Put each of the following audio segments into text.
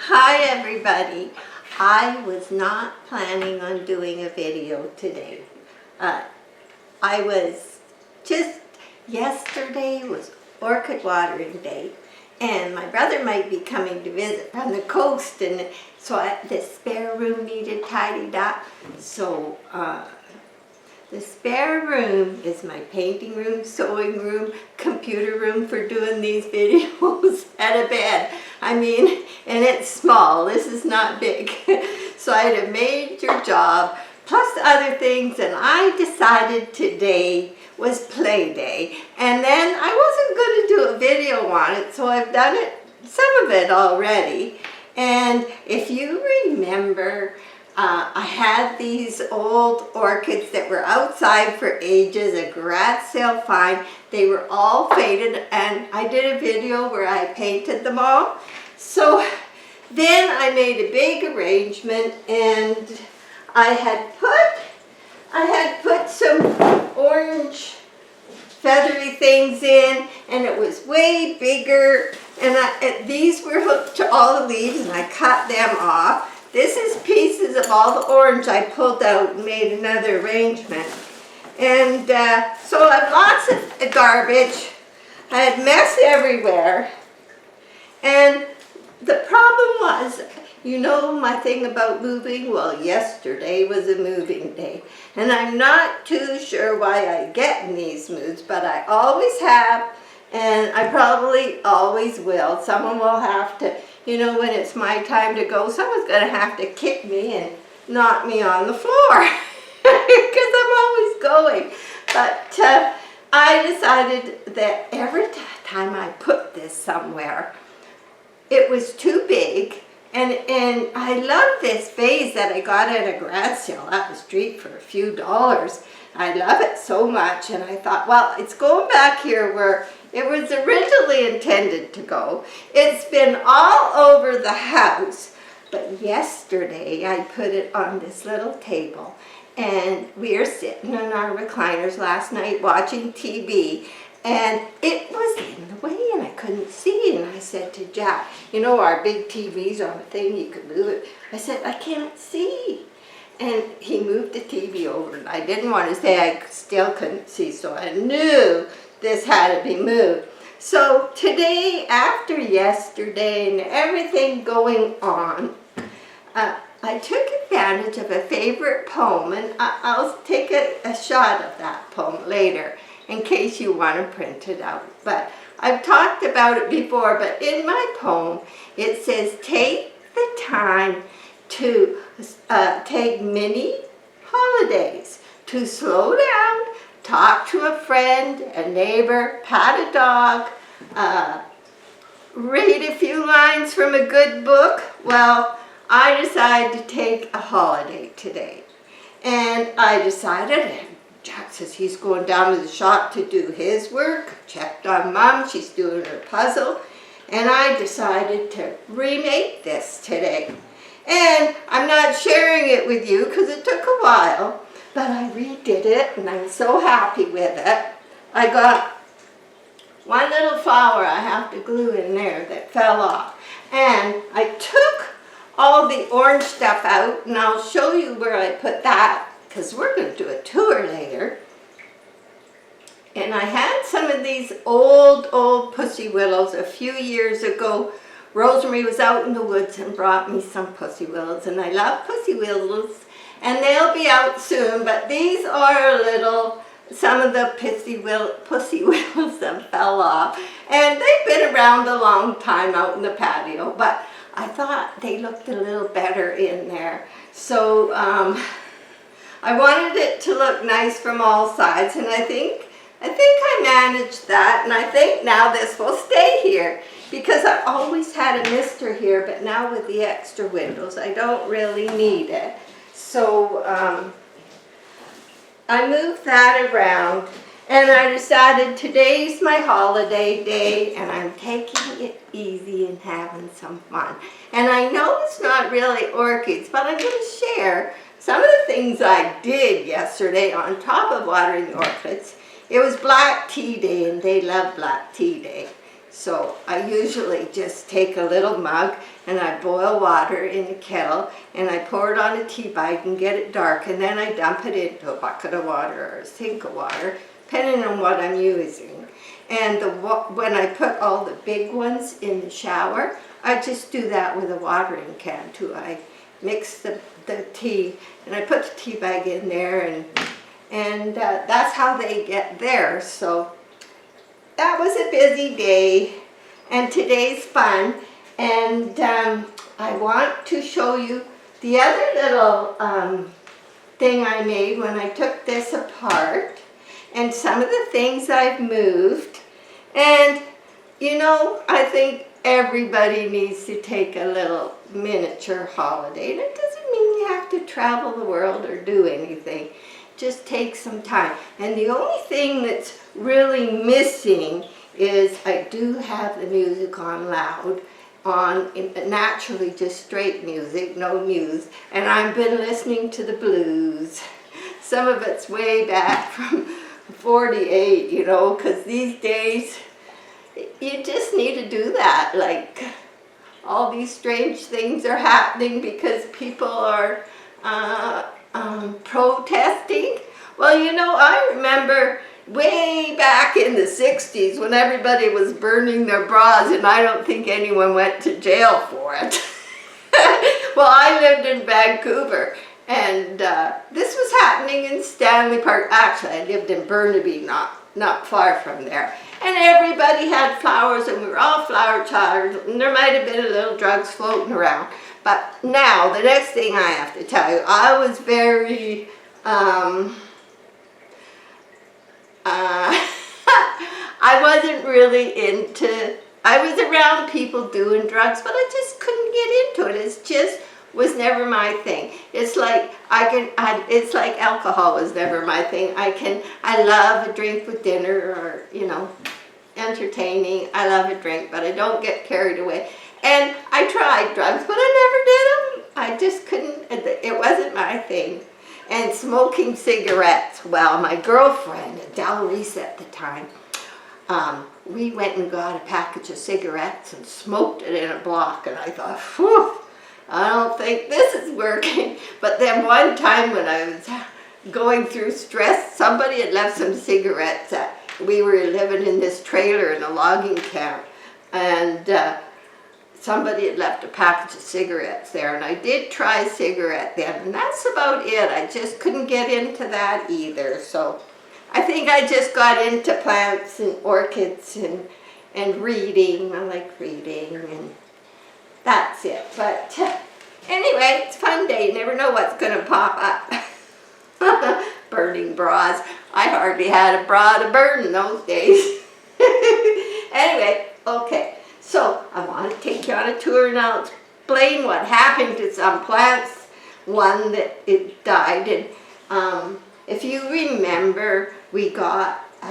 Hi everybody. I was not planning on doing a video today. I was yesterday was orchid watering day, and my brother might be coming to visit from the coast, and so the spare room needed tidied up. So the spare room is my painting room, sewing room, computer room for doing these videos, and a bed. I mean, and it's small. This is not big. So I had a major job, plus other things, and I decided today was play day. And then I wasn't going to do a video on it, so I've done it, some of it already. And if you remember, I had these old orchids that were outside for ages, a garage sale find. They were all faded, and I did a video where I painted them all. So then I made a big arrangement, and I had put some orange feathery things in, and it was way bigger, and these were hooked to all the leaves, and I cut them off. This is pieces of all the orange I pulled out and made another arrangement. And so I had lots of garbage. I had mess everywhere. And the problem was, you know my thing about moving? Well, yesterday was a moving day. And I'm not too sure why I get in these moods, but I always have, and I probably always will. Someone will have to, you know, when it's my time to go, someone's going to have to kick me and knock me on the floor because I'm always going. But I decided that every time I put this somewhere, it was too big. And I love this vase that I got at a garage sale out the street for a few dollars. I love it so much, and I thought, well, it's going back here where it was originally intended to go. It's been all over the house, but yesterday I put it on this little table, and we were sitting in our recliners last night watching TV, and it was in the way, and I couldn't see, and I said to Jack, you know, our big TV's on a thing, you could move it. I said, I can't see. And he moved the TV over, and I didn't want to say I still couldn't see, so I knew this had to be moved. So today, after yesterday and everything going on, I took advantage of a favorite poem, and I'll take a shot of that poem later in case you want to print it out. But I've talked about it before, but in my poem it says, take the time to take mini holidays, to slow down, talk to a friend, a neighbor, pat a dog, read a few lines from a good book. Well, I decided to take a holiday today. And I decided, Jack says he's going down to the shop to do his work. Checked on Mom, she's doing her puzzle. And I decided to remake this today. And I'm not sharing it with you because it took a while, but I redid it and I'm so happy with it. I got one little flower I have to glue in there that fell off. And I took all the orange stuff out, and I'll show you where I put that because we're going to do a tour later. And I had some of these old pussy willows a few years ago. Rosemary was out in the woods and brought me some pussy willows, and I love pussy willows, and they'll be out soon, but these are some of the pussy willows that fell off, and they've been around a long time out in the patio, but I thought they looked a little better in there. So I wanted it to look nice from all sides, and I think I managed that, and I think now this will stay here because I've always had a mister here, but now with the extra windows I don't really need it. So I moved that around, and I decided today's my holiday day and I'm taking it easy and having some fun. And I know it's not really orchids, but I'm going to share some of the things I did yesterday on top of watering the orchids. It was Black Tea Day, and they love Black Tea Day. So I usually just take a little mug and I boil water in the kettle and I pour it on a tea bag and get it dark, and then I dump it into a bucket of water or a sink of water, depending on what I'm using. And when I put all the big ones in the shower, I just do that with a watering can too. I mix the tea and I put the tea bag in there, and that's how they get there. So that was a busy day, and today's fun. And I want to show you the other little thing I made when I took this apart, and some of the things I've moved. And you know, I think everybody needs to take a little miniature holiday. And it doesn't mean you have to travel the world or do anything. Just take some time. And the only thing that's really missing is I do have the music on loud, on naturally just straight music, no news. And I've been listening to the blues. Some of it's way back from 48, you know, because these days you just need to do that. Like, all these strange things are happening because people are protesting. Well, you know, I remember way back in the 60s when everybody was burning their bras, and I don't think anyone went to jail for it. Well, I lived in Vancouver, and this was happening in Stanley Park. Actually, I lived in Burnaby, not far from there. And everybody had flowers, and we were all flower children, and there might have been a little drugs floating around. But now, the next thing I have to tell you, I was very, I wasn't really into, I was around people doing drugs, but I just couldn't get into it. It just was never my thing. It's like it's like alcohol was never my thing. I love a drink with dinner, or, you know, entertaining. I love a drink, but I don't get carried away. And I tried drugs, but I never did them. I just couldn't, it wasn't my thing. And smoking cigarettes, well, my girlfriend, Adele Reese at the time, we went and got a package of cigarettes and smoked it in a block, and I thought, whew, I don't think this is working. But then one time when I was going through stress, somebody had left some cigarettes. We were living in this trailer in a logging camp, and somebody had left a package of cigarettes there, and I did try a cigarette then, and that's about it. I just couldn't get into that either. So I think I just got into plants and orchids and reading. I like reading, and that's it. But anyway, it's a fun day. You never know what's going to pop up. Burning bras. I hardly had a bra to burn in those days. Anyway, okay. So I want to take you on a tour and I'll explain what happened to some plants. One that it died, and if you remember, I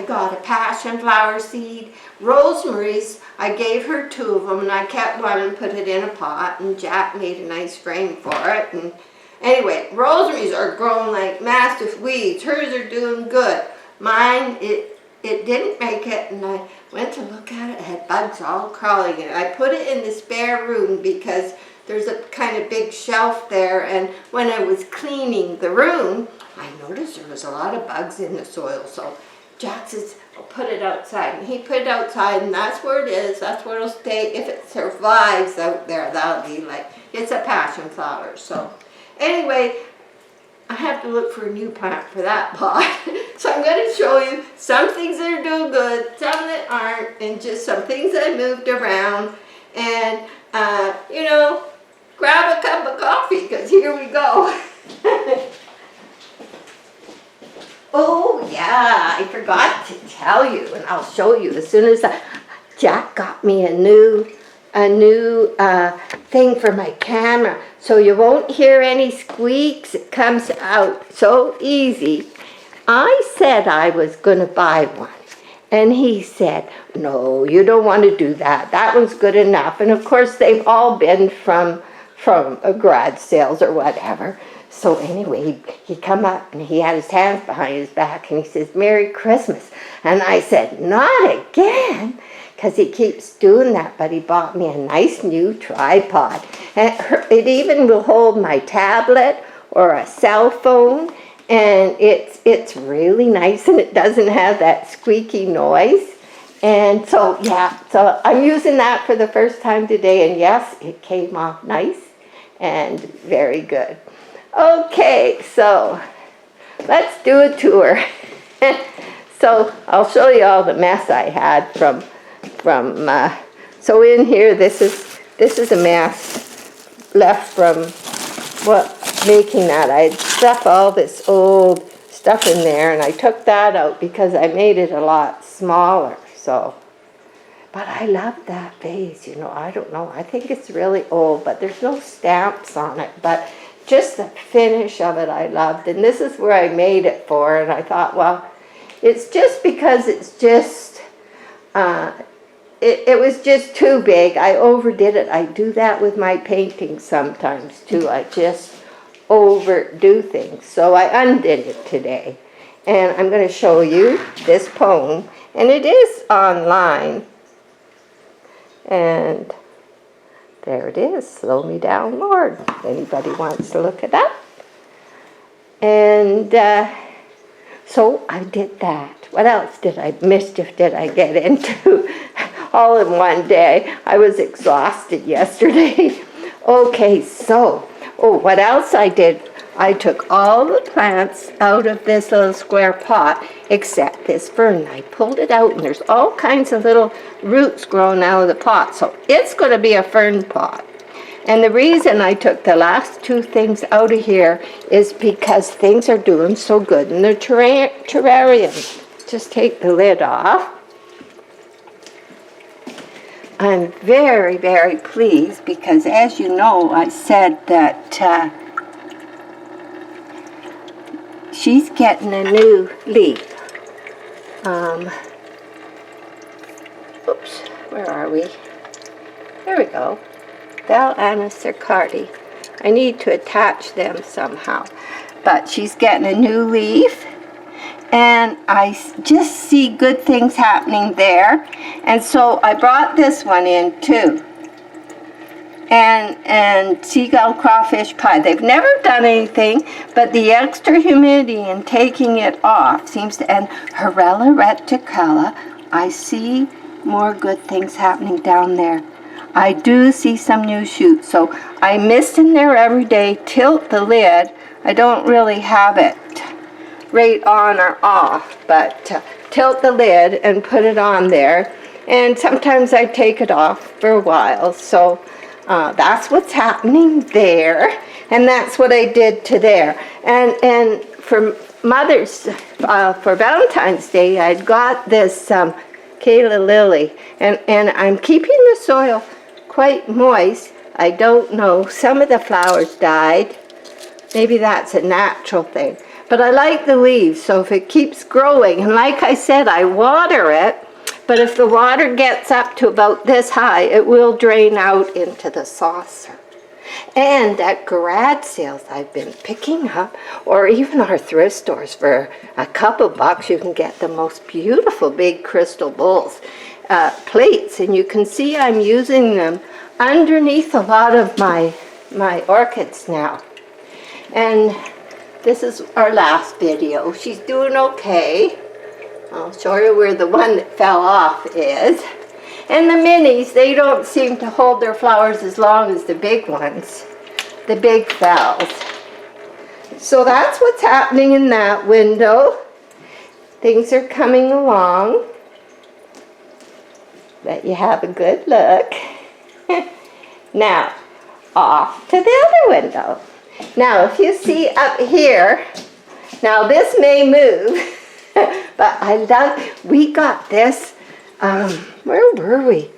got a passion flower seed. Rosemary's, I gave her 2 of them, and I kept one and put it in a pot, and Jack made a nice frame for it. And anyway, Rosemary's are growing like massive weeds. Hers are doing good. Mine, it didn't make it, and I went to look at it. It had bugs all crawling in it. I put it in the spare room because there's a kind of big shelf there, and when I was cleaning the room, I noticed there was a lot of bugs in the soil. So Jack says, I'll put it outside. And he put it outside, and that's where it is. That's where it'll stay. If it survives out there, that'll be like, it's a passion flower. So anyway, I have to look for a new plant for that pot. So I'm going to show you some things that are doing good, some that aren't, and just some things I moved around. And, you know, grab a cup of coffee, because here we go. Oh, yeah, I forgot to tell you, and I'll show you as soon as Jack got me a new thing for my camera, so you won't hear any squeaks. It comes out so easy. I said I was going to buy one, and he said, no, you don't want to do that. That one's good enough. And of course, they've all been from a garage sales or whatever. So anyway, he come up and he had his hands behind his back and he says, Merry Christmas. And I said, not again. because he keeps doing that, but he bought me a nice new tripod. And it even will hold my tablet or a cell phone, and it's really nice, and it doesn't have that squeaky noise. And so, yeah, so I'm using that for the first time today, and yes, it came off nice and very good. Okay, so let's do a tour. So I'll show you all the mess I had from so in here, this is a mess left from making that. I had stuck all this old stuff in there, and I took that out because I made it a lot smaller. So, but I love that vase, you know. I don't know, I think it's really old, but there's no stamps on it, but just the finish of it I loved. And this is where I made it for, and I thought, well, it's just because it's just it was just too big. I overdid it. I do that with my paintings sometimes too. I just overdo things. So I undid it today. And I'm going to show you this poem. And it is online. And there it is. Slow Me Down, Lord. If anybody wants to look it up. And so I did that. What else mischief did I get into? All in one day. I was exhausted yesterday. Okay, so, what else I did? I took all the plants out of this little square pot, except this fern. I pulled it out, and there's all kinds of little roots growing out of the pot, so it's going to be a fern pot. And the reason I took the last two things out of here is because things are doing so good in the terrarium. Just take the lid off. I'm very, very pleased because, as you know, I said that she's getting a new leaf. Oops, where are we? There we go. Bell Anna Circardi. I need to attach them somehow. But she's getting a new leaf. And I just see good things happening there. And so I brought this one in too. And seagull crawfish pie. They've never done anything, but the extra humidity and taking it off seems to, and Horella reticula, I see more good things happening down there. I do see some new shoots. So I mist in there every day, tilt the lid. I don't really have it right on or off, but tilt the lid and put it on there, and sometimes I take it off for a while. So that's what's happening there, and that's what I did to there. And for for Valentine's Day, I'd got this Kayla lily, and I'm keeping the soil quite moist. I don't know, some of the flowers died. Maybe that's a natural thing. But I like the leaves, so if it keeps growing, and like I said, I water it, but if the water gets up to about this high, it will drain out into the saucer. And at garage sales, I've been picking up, or even our thrift stores, for a couple bucks, you can get the most beautiful big crystal bowls, plates, and you can see I'm using them underneath a lot of my orchids now. And this is our last video. She's doing okay. I'll show you where the one that fell off is. And the minis, they don't seem to hold their flowers as long as the big ones, the big fells. So that's what's happening in that window. Things are coming along. Let you have a good look. Now, off to the other window. Now, if you see up here, now this may move, but I love, we got this, where were we?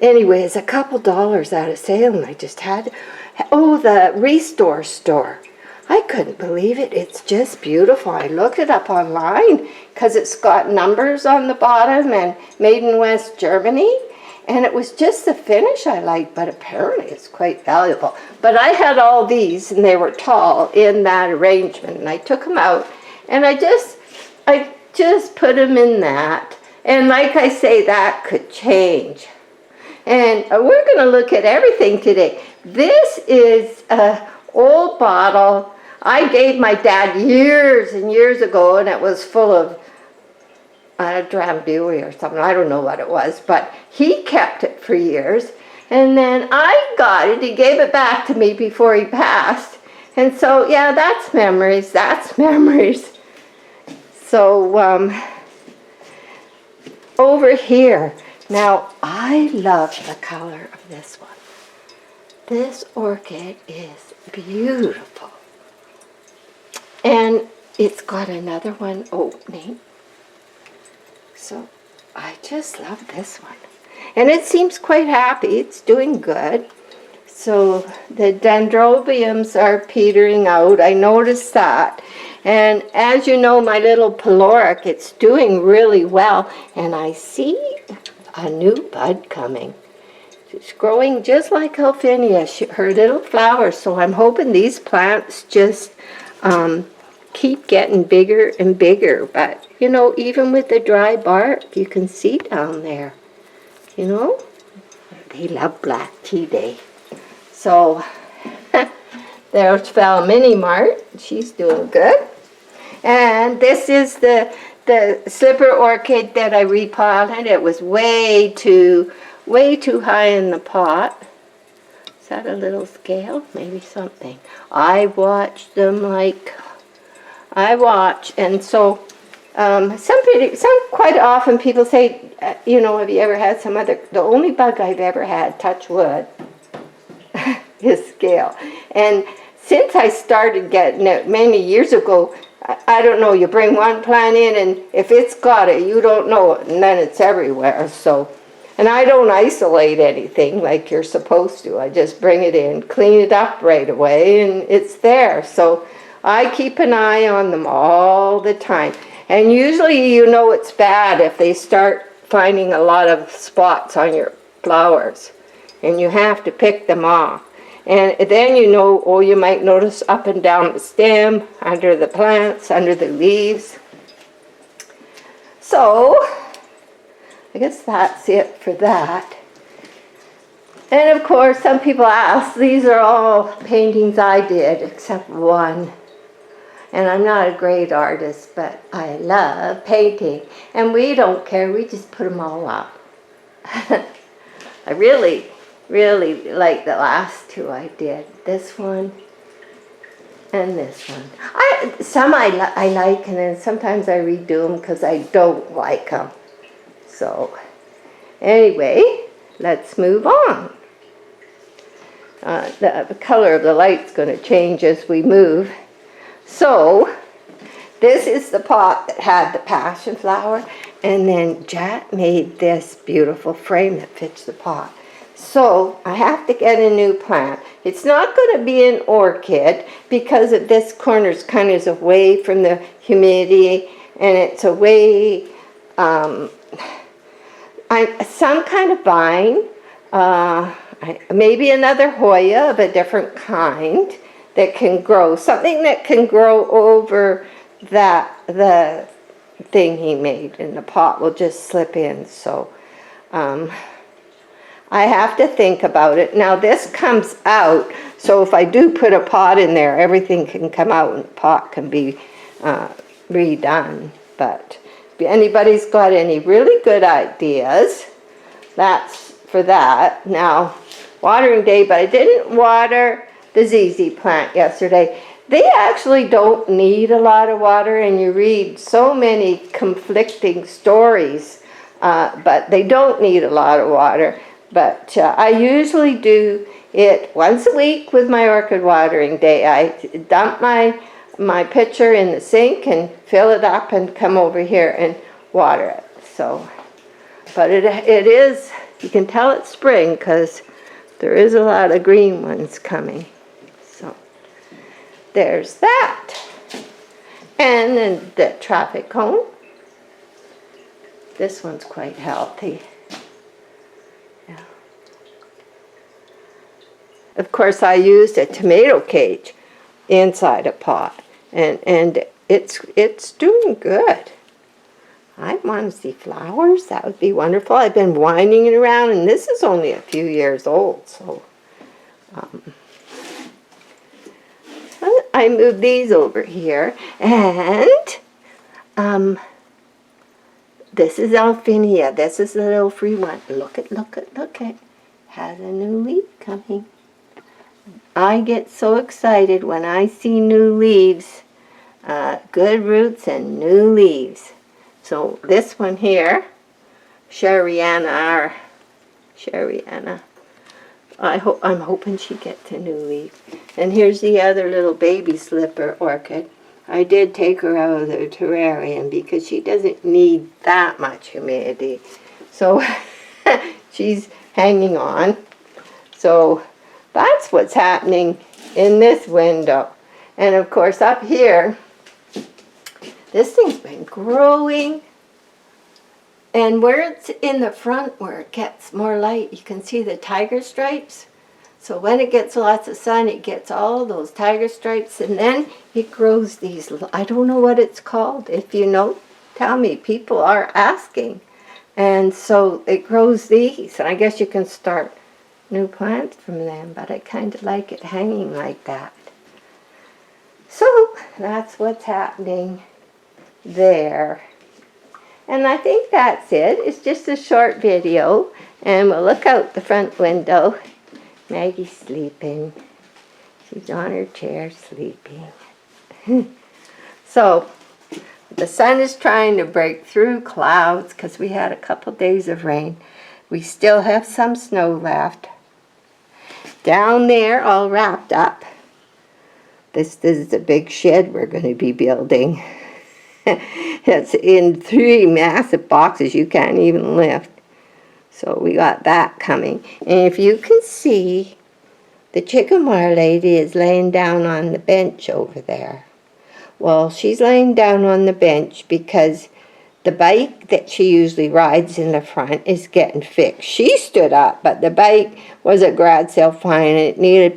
Anyway, it's a couple dollars out of sale, and I just had, the Restore store. I couldn't believe it. It's just beautiful. I looked it up online because it's got numbers on the bottom and made in West Germany. And it was just the finish I liked, but apparently it's quite valuable. But I had all these, and they were tall in that arrangement. And I took them out, and I just put them in that. And like I say, that could change. And we're going to look at everything today. This is an old bottle I gave my dad years and years ago, and it was full of Drambuie or something. I don't know what it was, but he kept it for years. And then I got it. He gave it back to me before he passed. And so, yeah, that's memories. That's memories. So, over here. Now, I love the color of this one. This orchid is beautiful. And it's got another one opening. So, I just love this one. And it seems quite happy. It's doing good. So, the dendrobiums are petering out. I noticed that. And as you know, my little pyloric, it's doing really well. And I see a new bud coming. She's growing just like Alphinia, her little flowers. So I'm hoping these plants just keep getting bigger and bigger. But, you know, even with the dry bark, you can see down there. You know, they love Black Tea Day. So there's Val Mini Mart. She's doing good. And this is the slipper orchid that I repotted. It was way too high in the pot. Is that a little scale? Maybe something. I watch them like I watch, and so quite often people say, you know, have you ever had some other? The only bug I've ever had, touch wood, is scale. And since I started getting it many years ago, I don't know, you bring one plant in, and if it's got it, you don't know it, and then it's everywhere. So, and I don't isolate anything like you're supposed to. I just bring it in, clean it up right away, and it's there. So I keep an eye on them all the time. And usually you know it's bad if they start finding a lot of spots on your flowers, and you have to pick them off. And then you know, oh, you might notice up and down the stem, under the plants, under the leaves. So, I guess that's it for that. And of course, some people ask, these are all paintings I did, except one. And I'm not a great artist, but I love painting. And we don't care, we just put them all up. I really like the last two I did. This one and this one. Some I like, and then sometimes I redo them because I don't like them. So anyway, let's move on. The color of the light's going to change as we move. So this is the pot that had the passion flower, and then Jat made this beautiful frame that fits the pot. So I have to get a new plant. It's not going to be an orchid because of this corner's kind of away from the humidity, and it's away, some kind of vine, maybe another Hoya of a different kind that can grow, something that can grow over the thing he made, and the pot will just slip in. So I have to think about it. Now this comes out, so if I do put a pot in there, everything can come out and the pot can be redone. But if anybody's got any really good ideas, that's for that. Now, watering day, but I didn't water the ZZ plant yesterday. They actually don't need a lot of water, and you read so many conflicting stories, but they don't need a lot of water. But I usually do it once a week with my orchid watering day. I dump my pitcher in the sink and fill it up and come over here and water it. So, but it is, you can tell it's spring because there is a lot of green ones coming. So there's that. And then the traffic cone. This one's quite healthy. Of course, I used a tomato cage inside a pot, and it's doing good. I want to see flowers. That would be wonderful. I've been winding it around, and this is only a few years old, so I moved these over here, and this is Alphinia. This is the little free one. Look at, has a new leaf coming. I get so excited when I see new leaves, good roots and new leaves. So this one here, Sherianna, I'm hoping she gets a new leaf. And here's the other little baby slipper orchid. I did take her out of the terrarium because she doesn't need that much humidity. So she's hanging on. So that's what's happening in this window. And of course up here, this thing's been growing. And where it's in the front, where it gets more light, you can see the tiger stripes. So when it gets lots of sun, it gets all those tiger stripes, and then it grows these, I don't know what it's called. If you know, tell me. People are asking. And so it grows these, and I guess you can start new plants from them, but I kind of like it hanging like that. So that's what's happening there. And I think that's it. It's just a short video, and we'll look out the front window. Maggie's sleeping. She's on her chair sleeping. So the sun is trying to break through clouds because we had a couple days of rain. We still have some snow left. Down there, all wrapped up. This is the big shed we're going to be building. It's in 3 massive boxes you can't even lift. So we got that coming. And if you can see, the Chickamauga lady is laying down on the bench over there. Well, she's laying down on the bench because the bike that she usually rides in the front is getting fixed. She stood up, but the bike was a grad sale fine and it needed